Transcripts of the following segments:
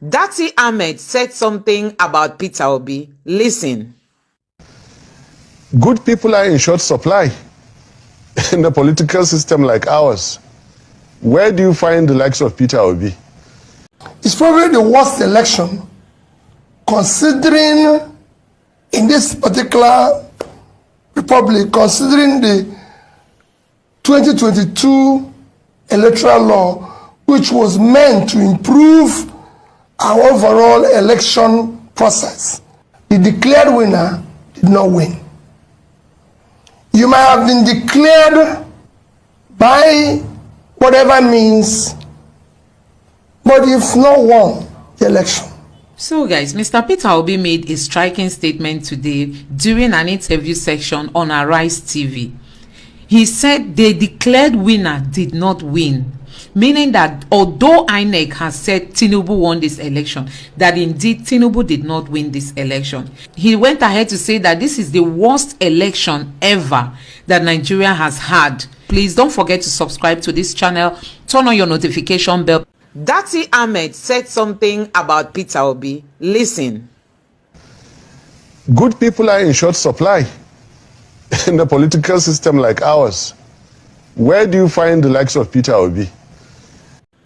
Dati Ahmed said something about Peter Obi. Listen. Good people are in short supply in a political system like ours. Where do you find the likes of Peter Obi? It's probably the worst election, considering in this particular republic, considering the 2022 electoral law, which was meant to improve our overall election process. The declared winner did not win. You might have been declared by whatever means, but you've not won the election. So guys, Mr. Peter Obi made a striking statement today during an interview section on Arise TV. He said the declared winner did not win, meaning that although INEC has said Tinubu won this election, that indeed Tinubu did not win this election. He went ahead to say that this is the worst election ever that Nigeria has had. Please don't forget to subscribe to this channel, turn on your notification bell. Dati Ahmed said something about Peter Obi. Listen. Good people are in short supply in a political system like ours. Where do you find the likes of Peter Obi?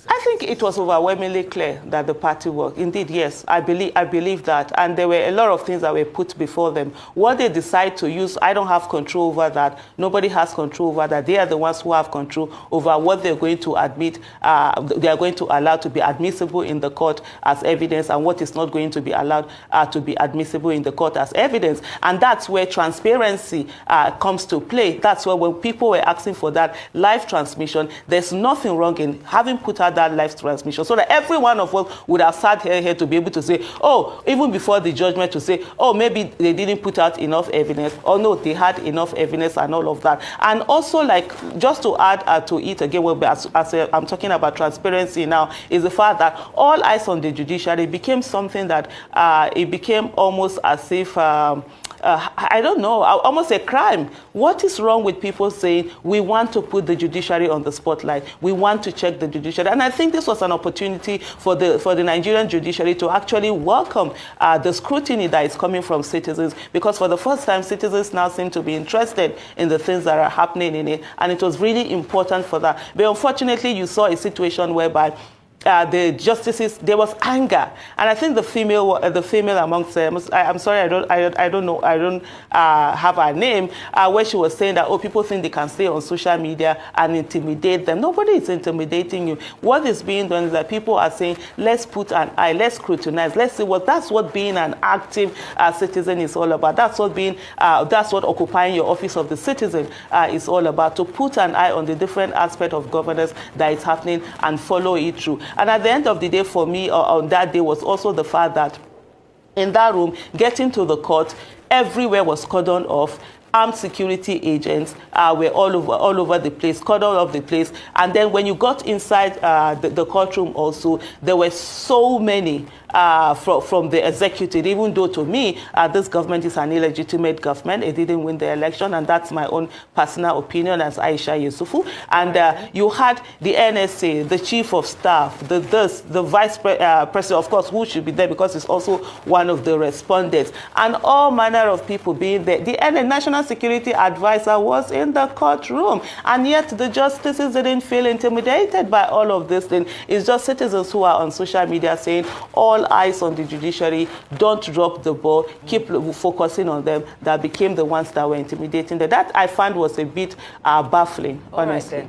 I think it was overwhelmingly clear that the party worked. Indeed, yes, I believe that. And there were a lot of things that were put before them. What they decide to use, I don't have control over that. Nobody has control over that. They are the ones who have control over what they're going to admit, they are going to allow to be admissible in the court as evidence, and what is not going to be allowed to be admissible in the court as evidence. And that's where transparency comes to play. That's where when people were asking for that live transmission, there's nothing wrong in having put out that live transmission, so that every one of us would have sat here to be able to say, oh, even before the judgment, to say, oh, maybe they didn't put out enough evidence, or no, they had enough evidence, and all of that. And also, like, just to add to it again, as I'm talking about transparency now, is the fact that all eyes on the judiciary became something that it became almost as if I don't know, almost a crime. What is wrong with people saying we want to put the judiciary on the spotlight, we want to check the judiciary? And I think this was an opportunity for the Nigerian judiciary to actually welcome the scrutiny that is coming from citizens, because for the first time, citizens now seem to be interested in the things that are happening in it, and it was really important for that. But unfortunately, you saw a situation whereby the justices, there was anger, and I think the female amongst them, I'm sorry, I don't know, I don't have her name, where she was saying that, oh, people think they can stay on social media and intimidate them. Nobody is intimidating you. What is being done is that people are saying, let's put an eye, let's scrutinize, let's see what. That's what being an active citizen is all about. That's what occupying your office of the citizen is all about. To put an eye on the different aspect of governance that is happening and follow it through. And at the end of the day, for me, on that day, was also the fact that in that room, getting to the court, everywhere was cordoned off. Armed security agents were all over the place, cordoned off the place. And then when you got inside the courtroom also, there were so many from the executive, even though to me, this government is an illegitimate government. It didn't win the election, and that's my own personal opinion as Aisha Yusufu. And you had the NSA, the chief of staff, the vice president, of course, who should be there because it's also one of the respondents, and all manner of people being there. The national security advisor was in the courtroom, and yet the justices didn't feel intimidated by all of this thing. It's just citizens who are on social media saying, all eyes on the judiciary, don't drop the ball, keep focusing on them, that became the ones that were intimidating. That I found was a bit baffling, honestly.